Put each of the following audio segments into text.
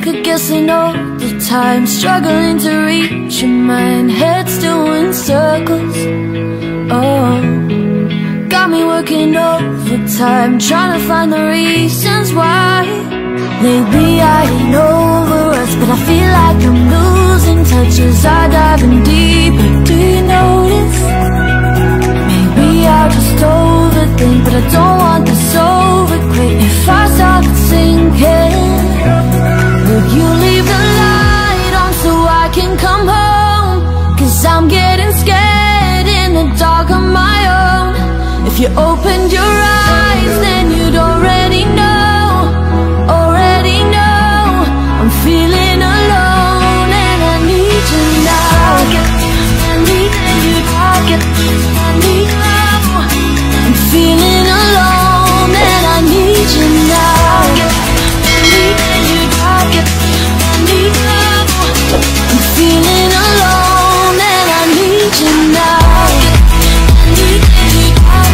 awake, guessing all the time, struggling to reach your mind, head's doing circles. Oh, got me working overtime, trying to find the reasons why. Lately I ain't over us, but I feel like I'm losing touch as I dive in deeper. Do you notice? Maybe I'll just overthink, but I don't want this over quick. If I started sinking, would you leave the light on so I can come home? 'Cause I'm getting scared in the dark on my own. If you opened your eyes, then you'd already know. I'm feeling alone and I need you now. I need you, I need you. I'm feeling alone and I need you now. I need you, I need you. I'm feeling alone and I need you now. I need you, I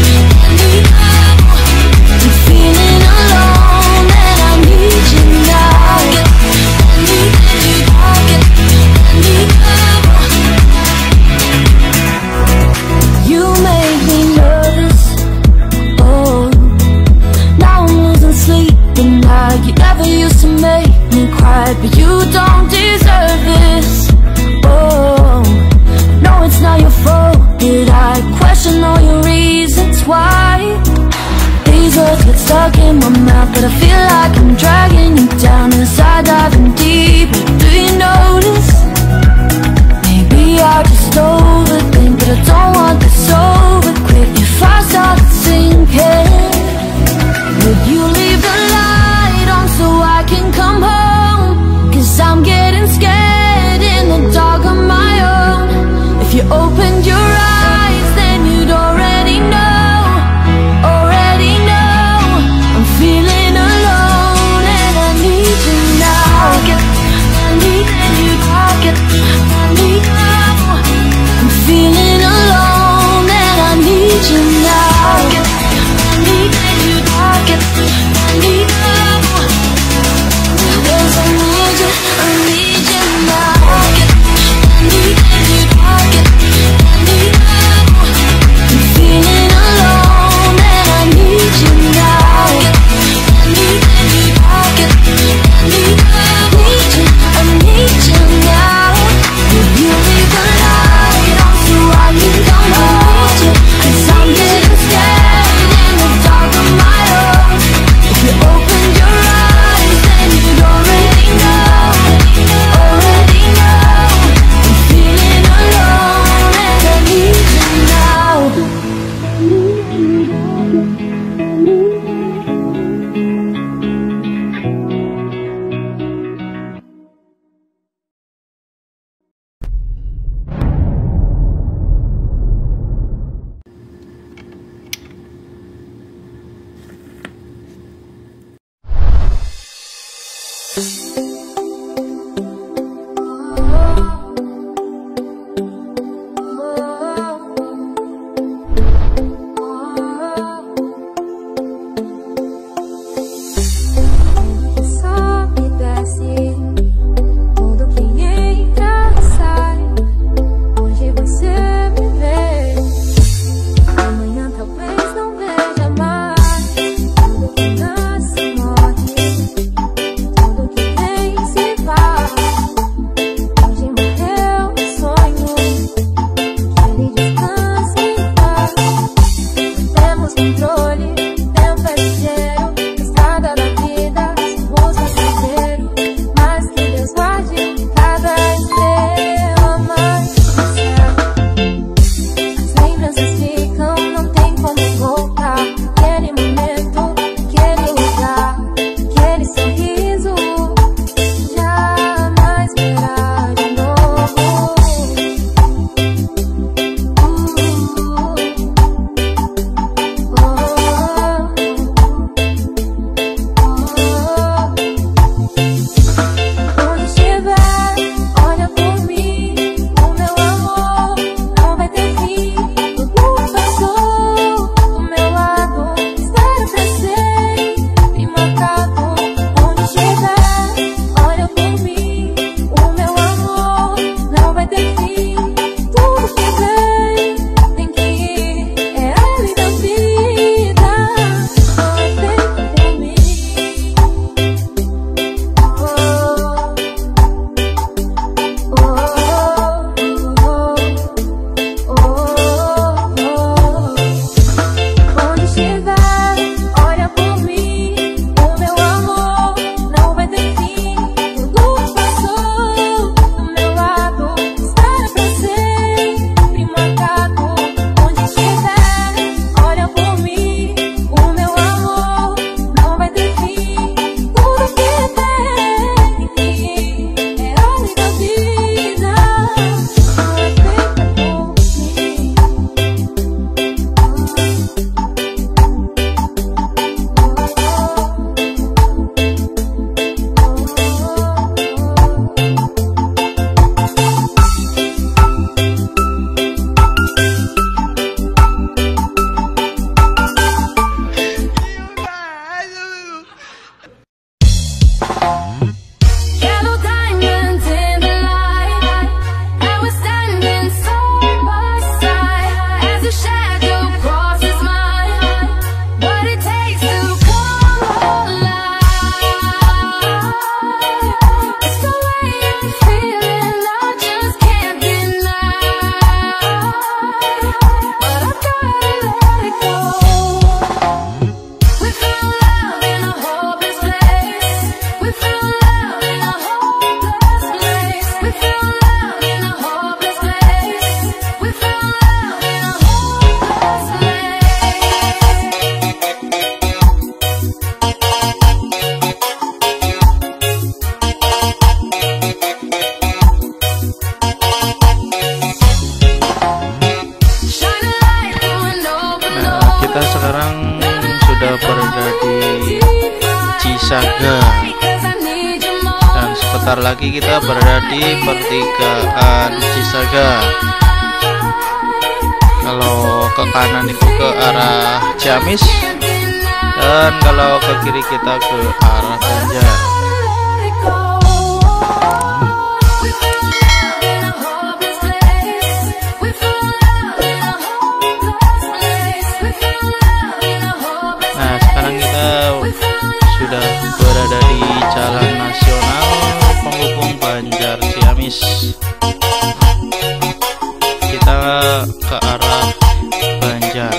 need you. I'm feeling alone and I need you now. You make me nervous, oh. Now I'm losing sleep at night. You never used to make me cry, but you don't deserve this, oh. No, it's not your fault that I question all your reasons why. These words get stuck in my mouth, but I feel like I'm dragging you down as I dive in deeper. Do you notice? Maybe I'll just overthink, but I don't want this over quick. If I start sinking, would you leave the light on so I can come home? 'Cause I'm getting scared in the dark on my own. If you opened your eyes, then you'd already know. Feeling alone and I need you now. I Cisaga. Dan sebentar lagi kita berada di pertigaan Cisaga. Kalau ke kanan itu ke arah Ciamis, dan kalau ke kiri kita ke arah Banjar. Nah, sekarang kita sudah berada di jalan nasional penghubung Banjar Ciamis. Kita ke arah Banjar.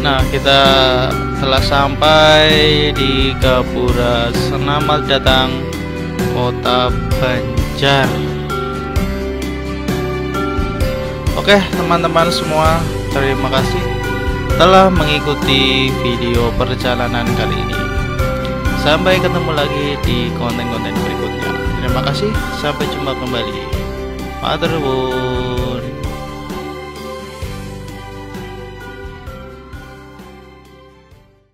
Nah, kita telah sampai di Gapura. Selamat datang Kota Banjar. Oke, teman-teman semua, terima kasih telah mengikuti video perjalanan kali ini. Sampai ketemu lagi di konten-konten berikutnya. Terima kasih, sampai jumpa kembali. Matur nuwun.